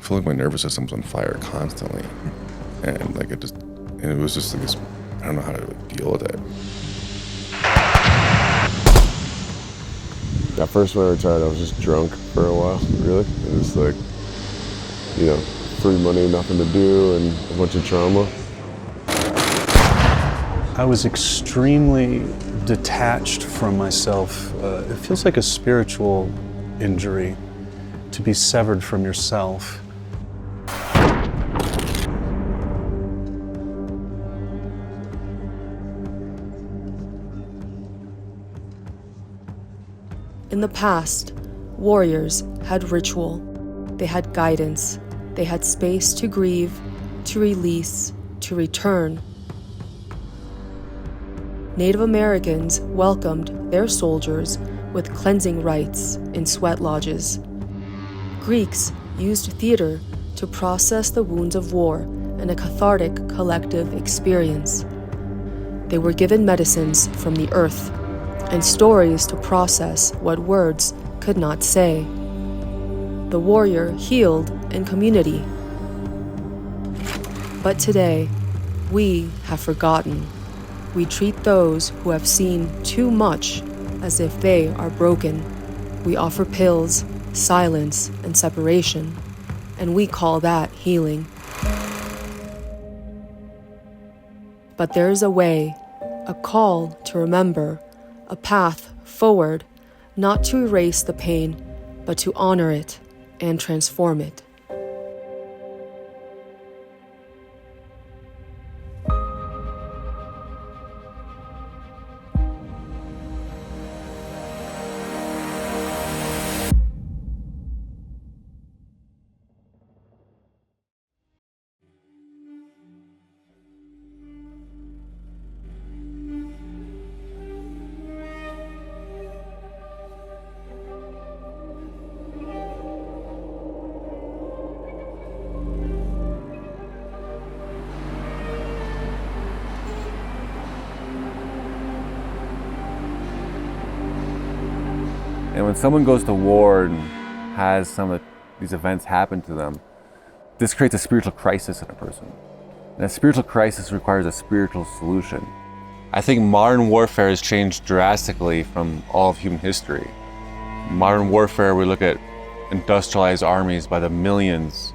feel like my nervous system was on fire constantly. And like it was just like this, I don't know how to deal with it. At first when I retired, I was just drunk for a while, really. It was like, you know, free money, nothing to do, and a bunch of trauma. I was extremely detached from myself. It feels like a spiritual injury to be severed from yourself. In the past, warriors had ritual. They had guidance. They had space to grieve, to release, to return. Native Americans welcomed their soldiers with cleansing rites in sweat lodges. Greeks used theater to process the wounds of war in a cathartic collective experience. They were given medicines from the earth and stories to process what words could not say. The warrior healed in community. But today, we have forgotten. We treat those who have seen too much as if they are broken. We offer pills, silence, and separation, and we call that healing. But there is a way, a call to remember, a path forward, not to erase the pain, but to honor it and transform it. And when someone goes to war and has some of these events happen to them, this creates a spiritual crisis in a person. And a spiritual crisis requires a spiritual solution. I think modern warfare has changed drastically from all of human history. Modern warfare, we look at industrialized armies by the millions,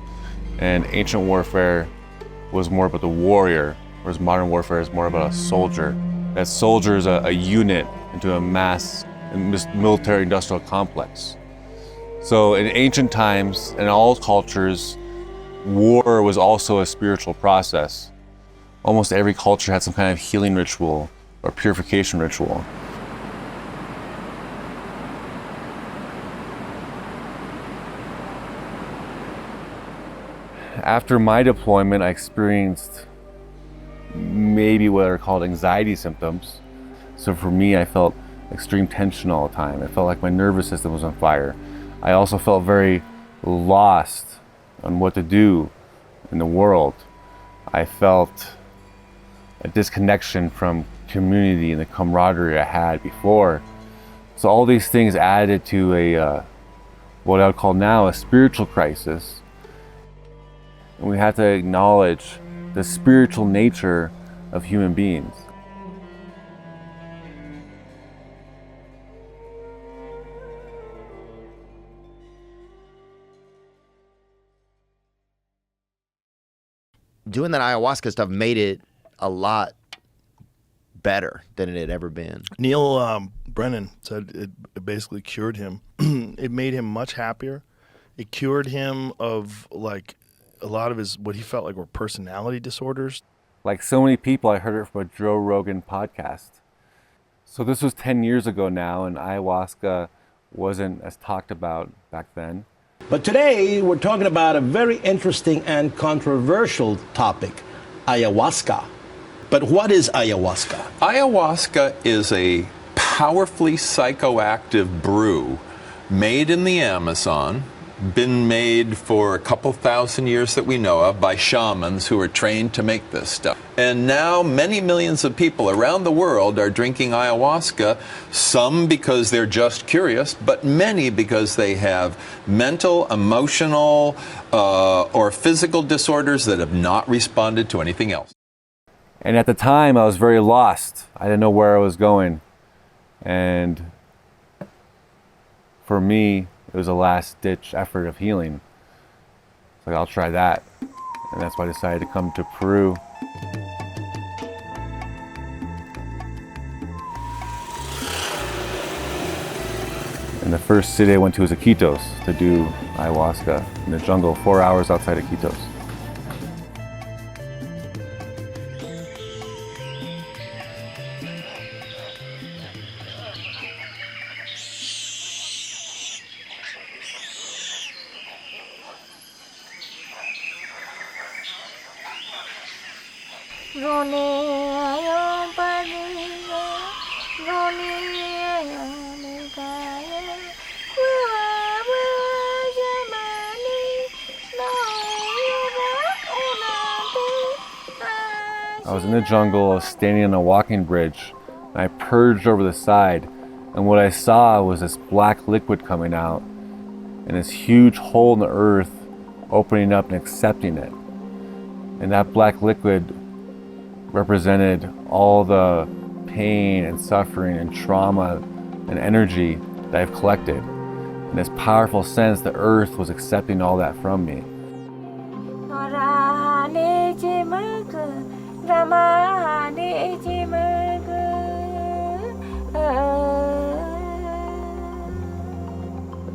and ancient warfare was more about the warrior, whereas modern warfare is more about a soldier. That soldier is a unit into a mass in this military industrial complex. So in ancient times, in all cultures, war was also a spiritual process. Almost every culture had some kind of healing ritual or purification ritual. After my deployment, I experienced maybe what are called anxiety symptoms. So for me, I felt extreme tension all the time. I felt like my nervous system was on fire. I also felt very lost on what to do in the world. I felt a disconnection from community and the camaraderie I had before. So all these things added to a what I would call now a spiritual crisis. And we have to acknowledge the spiritual nature of human beings. Doing that ayahuasca stuff made it a lot better than it had ever been. Neil Brennan said it basically cured him. It made him much happier. It cured him of like a lot of his, what he felt like were personality disorders. Like so many people, I heard it from a Joe Rogan podcast. So this was 10 years ago now, and ayahuasca wasn't as talked about back then. But today, we're talking about a very interesting and controversial topic, ayahuasca. But what is ayahuasca? Ayahuasca is a powerfully psychoactive brew made in the Amazon been made for a couple thousand years that we know of by shamans who are trained to make this stuff. And now many millions of people around the world are drinking ayahuasca, some because they're just curious, but many because they have mental, emotional, or physical disorders that have not responded to anything else. And at the time, I was very lost. I didn't know where I was going. And for me, it was a last-ditch effort of healing. It's like, I'll try that. And that's why I decided to come to Peru. And the first city I went to was Iquitos to do ayahuasca in the jungle, 4 hours outside of Iquitos. I was in the jungle, I was standing on a walking bridge, and I purged over the side, and what I saw was this black liquid coming out, and this huge hole in the earth opening up and accepting it. And that black liquid represented all the pain and suffering and trauma and energy that I've collected. In this powerful sense, the earth was accepting all that from me.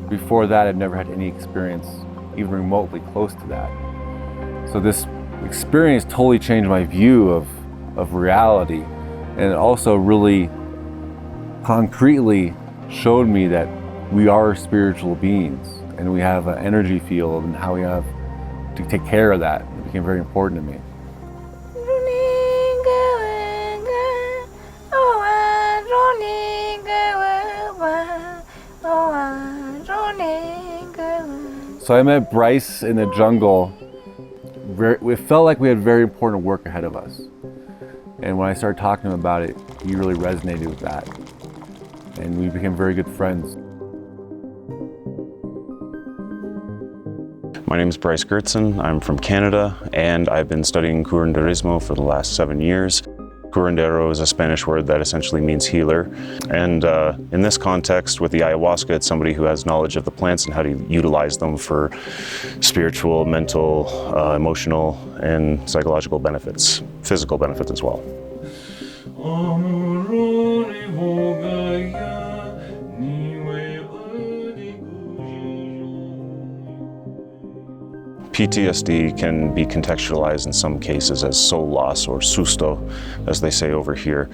Before that, I'd never had any experience even remotely close to that. So this experience totally changed my view of reality, and it also really concretely showed me that we are spiritual beings and we have an energy field, and how we have to take care of that. It became very important to me. So I met Bryce in the jungle. It felt like we had very important work ahead of us. And when I started talking to him about it, he really resonated with that. And we became very good friends. My name is Bryce Gertson. I'm from Canada, and I've been studying curanderismo for the last 7 years. Curandero is a Spanish word that essentially means healer. And in this context, with the ayahuasca, it's somebody who has knowledge of the plants and how to utilize them for spiritual, mental, emotional, and psychological benefits, physical benefits as well. PTSD can be contextualized in some cases as soul loss, or susto, as they say over here,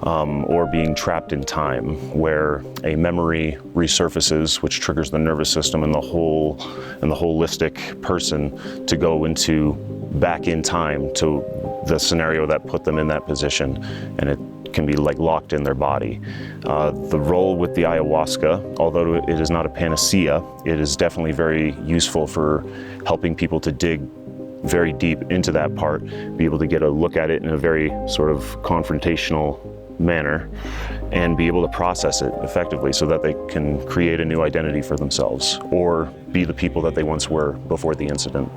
or being trapped in time, where a memory resurfaces, which triggers the nervous system and the holistic person to go into back in time to the scenario that put them in that position, and it can be like locked in their body. The role with the ayahuasca, although it is not a panacea, it is definitely very useful for helping people to dig very deep into that part, be able to get a look at it in a very sort of confrontational manner, and be able to process it effectively so that they can create a new identity for themselves, or be the people that they once were before the incident.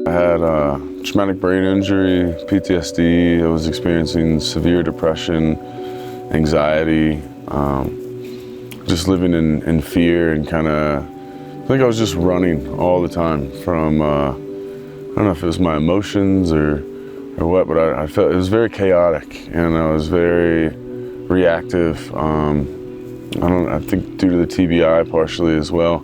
I had a traumatic brain injury, PTSD. I was experiencing severe depression, anxiety, just living in fear, and kind of, I think I was just running all the time from, I don't know if it was my emotions or what, but I felt it was very chaotic, and I was very reactive. I think due to the TBI partially as well.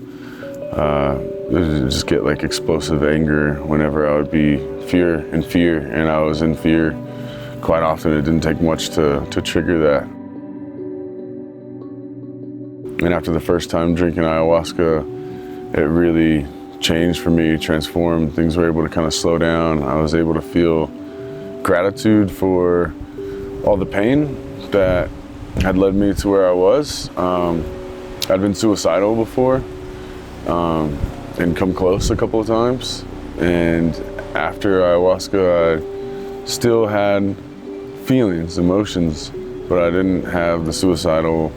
just get like explosive anger whenever I would be in fear, and I was in fear quite often. It didn't take much to trigger that. And after the first time drinking ayahuasca, it really changed for me, transformed. Things were able to kind of slow down. I was able to feel gratitude for all the pain that had led me to where I was. I'd been suicidal before and come close a couple of times. And after ayahuasca, I still had feelings, emotions, but I didn't have the suicidal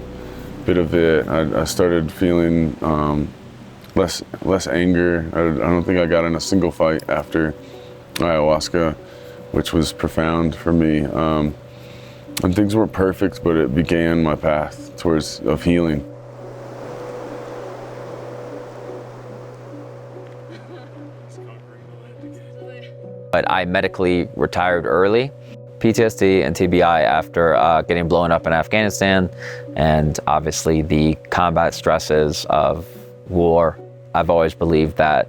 bit of it. I started feeling less anger. I don't think I got in a single fight after ayahuasca, which was profound for me. And things weren't perfect, but it began my path of healing. But I medically retired early. PTSD and TBI after getting blown up in Afghanistan, and obviously the combat stresses of war. I've always believed that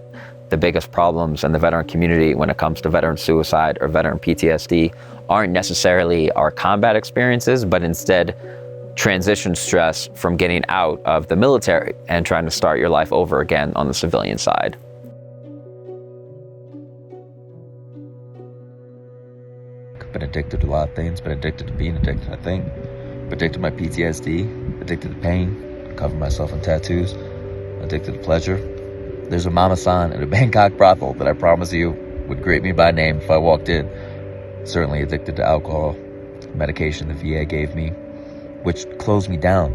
the biggest problems in the veteran community when it comes to veteran suicide or veteran PTSD aren't necessarily our combat experiences, but instead transition stress from getting out of the military and trying to start your life over again on the civilian side. Been addicted to a lot of things, been addicted to being addicted, I think. Addicted to my PTSD, addicted to pain, cover myself in tattoos, addicted to pleasure. There's a mama-san at a Bangkok brothel that I promise you would greet me by name if I walked in. Certainly addicted to alcohol, medication the VA gave me, which closed me down.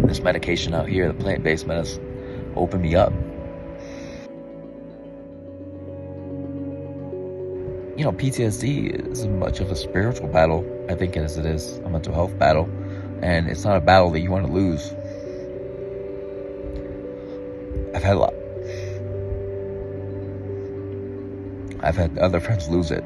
This medication out here, the plant-based medicine, opened me up. You know, PTSD is as much of a spiritual battle, I think, as it is a mental health battle. And it's not a battle that you want to lose. I've had other friends lose it.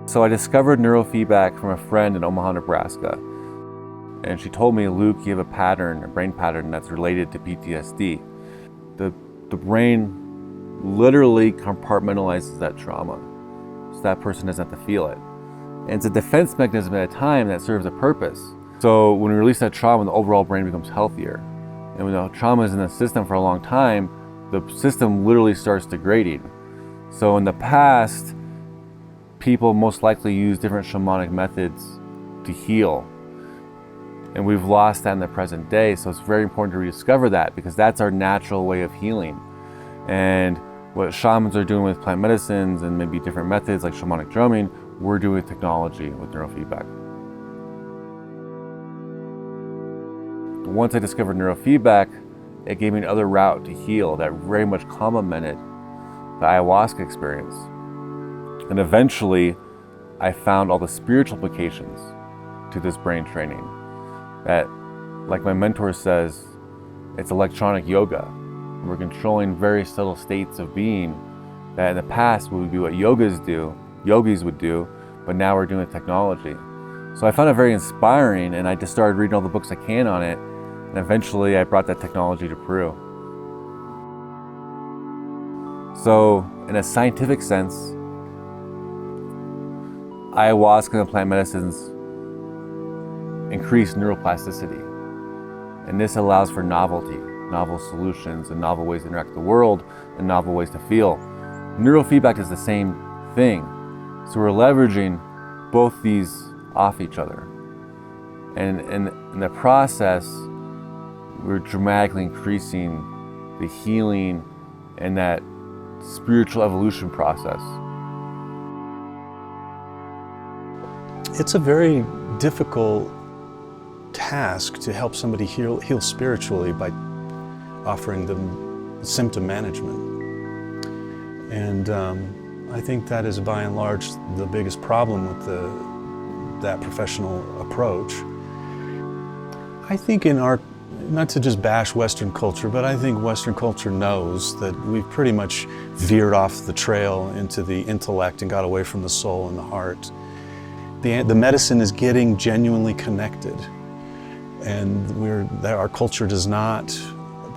So I discovered neurofeedback from a friend in Omaha, Nebraska. And she told me, Luke, you have a brain pattern that's related to PTSD. The brain literally compartmentalizes that trauma, so that person doesn't have to feel it. And it's a defense mechanism at a time that serves a purpose. So when we release that trauma, the overall brain becomes healthier. And when the trauma is in the system for a long time, the system literally starts degrading. So in the past, people most likely use different shamanic methods to heal. And we've lost that in the present day, so it's very important to rediscover that, because that's our natural way of healing. And what shamans are doing with plant medicines and maybe different methods like shamanic drumming, we're doing with technology with neurofeedback. Once I discovered neurofeedback, it gave me another route to heal that very much complemented the ayahuasca experience. And eventually, I found all the spiritual implications to this brain training. That, like my mentor says, it's electronic yoga. We're controlling very subtle states of being that in the past would be what yogis would do, but now we're doing technology. So I found it very inspiring, and I just started reading all the books I can on it, and eventually I brought that technology to Peru. So, in a scientific sense, ayahuasca and plant medicines increase neuroplasticity. And this allows for novelty, novel solutions, and novel ways to interact with the world, and novel ways to feel. Neurofeedback is the same thing. So we're leveraging both these off each other. And in the process, we're dramatically increasing the healing and that spiritual evolution process. It's a very difficult task to help somebody heal spiritually by offering them symptom management. And I think that is by and large the biggest problem with the that professional approach. I think in our, not to just bash Western culture, but I think Western culture knows that we've pretty much veered off the trail into the intellect and got away from the soul and the heart. The medicine is getting genuinely connected, and our culture does not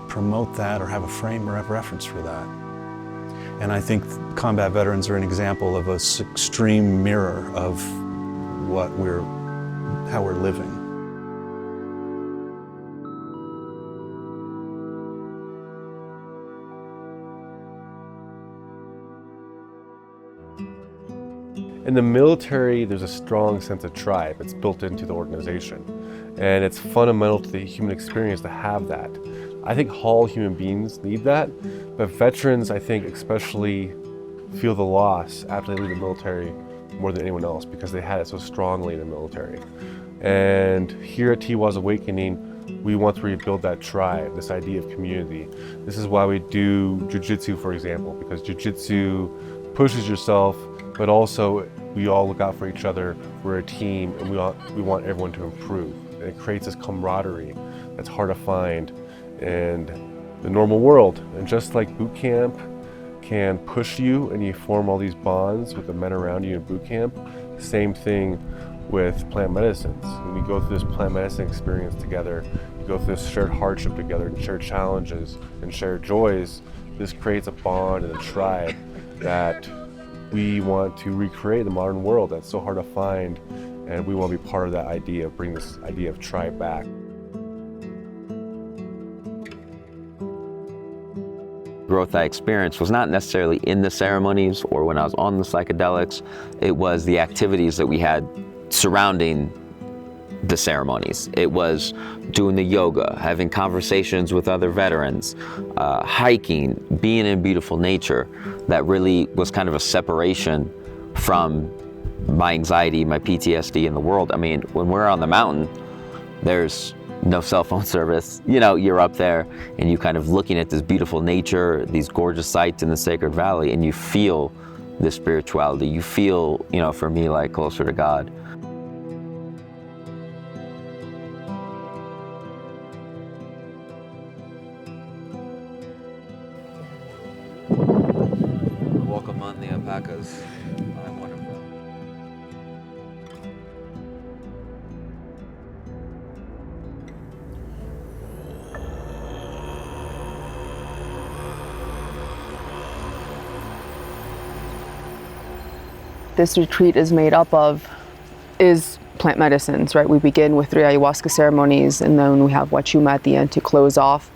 promote that or have a frame or have reference for that. And I think combat veterans are an example of an extreme mirror of how we're living. In the military, there's a strong sense of tribe. It's built into the organization. And it's fundamental to the human experience to have that. I think all human beings need that, but veterans, I think, especially feel the loss after they leave the military more than anyone else because they had it so strongly in the military. And here at Tiwa's Awakening, we want to rebuild that tribe, this idea of community. This is why we do jiu-jitsu, for example, because jiu-jitsu pushes yourself, but also we all look out for each other. We're a team, and we want everyone to improve. And it creates this camaraderie that's hard to find in the normal world. And just like boot camp can push you and you form all these bonds with the men around you in boot camp, same thing with plant medicines. When you go through this plant medicine experience together, you go through this shared hardship together and shared challenges and shared joys, this creates a bond and a tribe that we want to recreate in the modern world that's so hard to find, and we want to be part of that idea, bring this idea of tribe back. Growth I experienced was not necessarily in the ceremonies or when I was on the psychedelics. It was the activities that we had surrounding the ceremonies. It was doing the yoga, having conversations with other veterans, hiking, being in beautiful nature. That really was kind of a separation from my anxiety, my PTSD in the world. I mean, when we're on the mountain, there's no cell phone service. You know, you're up there and you kind of looking at this beautiful nature, these gorgeous sights in the Sacred Valley, and you feel this spirituality. You feel, you know, for me, like closer to God. Welcome on the alpacas. I'm one of them. This retreat is made up of is plant medicines, right? We begin with 3 ayahuasca ceremonies, and then we have wachuma at the end to close off.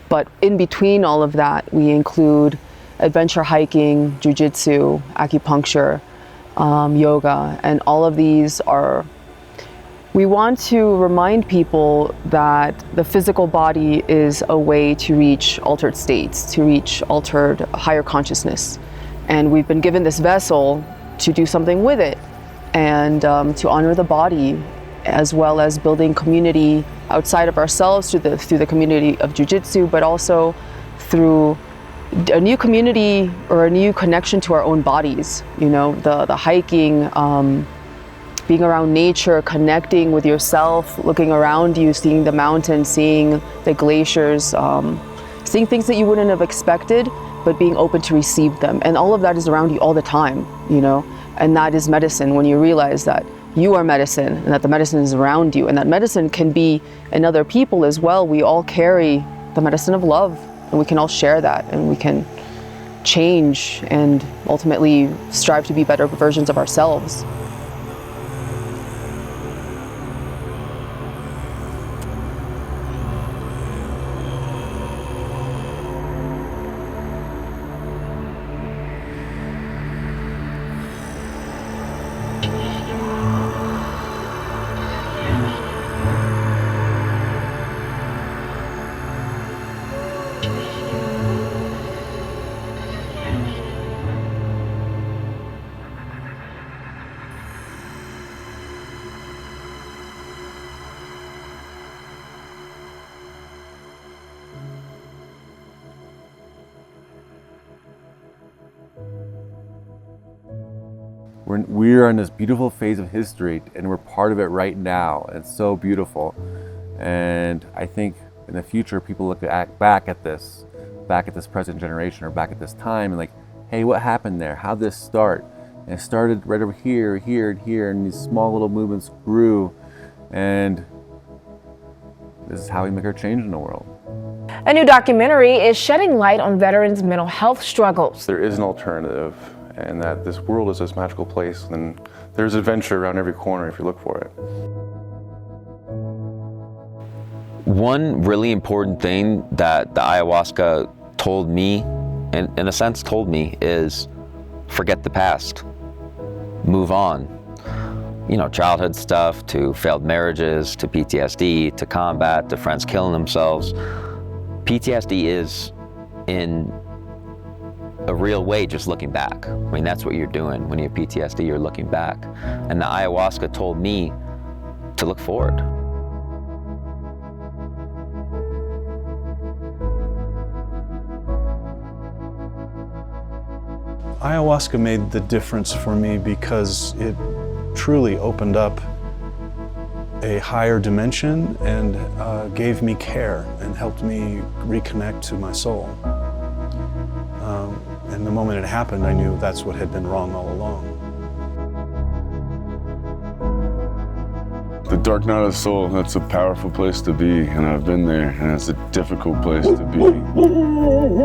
But in between all of that, we include adventure hiking, jiu-jitsu, acupuncture, yoga, and all of these are, we want to remind people that the physical body is a way to reach altered states, to reach altered higher consciousness. And we've been given this vessel to do something with it and to honor the body, as well as building community outside of ourselves through the community of jiu-jitsu, but also through a new community or a new connection to our own bodies. You know, the hiking, being around nature, connecting with yourself, looking around you, seeing the mountains, seeing the glaciers, seeing things that you wouldn't have expected, but being open to receive them. And all of that is around you all the time, you know? And that is medicine, when you realize that you are medicine and that the medicine is around you, and that medicine can be in other people as well. We all carry the medicine of love, and we can all share that, and we can change and ultimately strive to be better versions of ourselves. We're in this beautiful phase of history, and we're part of it right now. It's so beautiful. And I think in the future, people look back at this present generation or back at this time and like, hey, what happened there? How'd this start? And it started right over here, here, and here, and these small little movements grew. And this is how we make our change in the world. A new documentary is shedding light on veterans' mental health struggles. There is an alternative, and that this world is this magical place, and there's adventure around every corner if you look for it. One really important thing that the ayahuasca told me, and in a sense told me, is forget the past, move on. You know, childhood stuff, to failed marriages, to PTSD, to combat, to friends killing themselves. PTSD is, in a real way, just looking back. I mean, that's what you're doing. When you have PTSD, you're looking back. And the ayahuasca told me to look forward. Ayahuasca made the difference for me because it truly opened up a higher dimension and gave me care and helped me reconnect to my soul. And the moment it happened, I knew that's what had been wrong all along. The dark night of the soul, that's a powerful place to be, and I've been there, and it's a difficult place to be.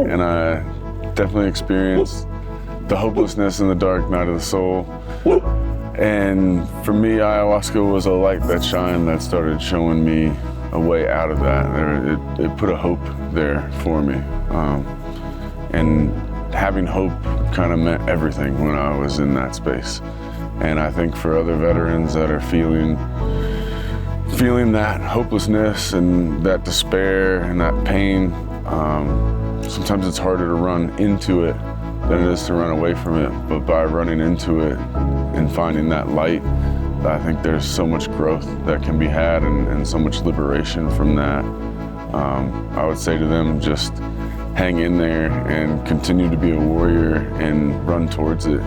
And I definitely experienced the hopelessness in the dark night of the soul. And for me, ayahuasca was a light that shined that started showing me a way out of that. It put a hope there for me. And having hope kind of meant everything when I was in that space. And I think for other veterans that are feeling that hopelessness and that despair and that pain, sometimes it's harder to run into it than it is to run away from it. But by running into it and finding that light, I think there's so much growth that can be had and so much liberation from that. I would say to them, just hang in there and continue to be a warrior and run towards it.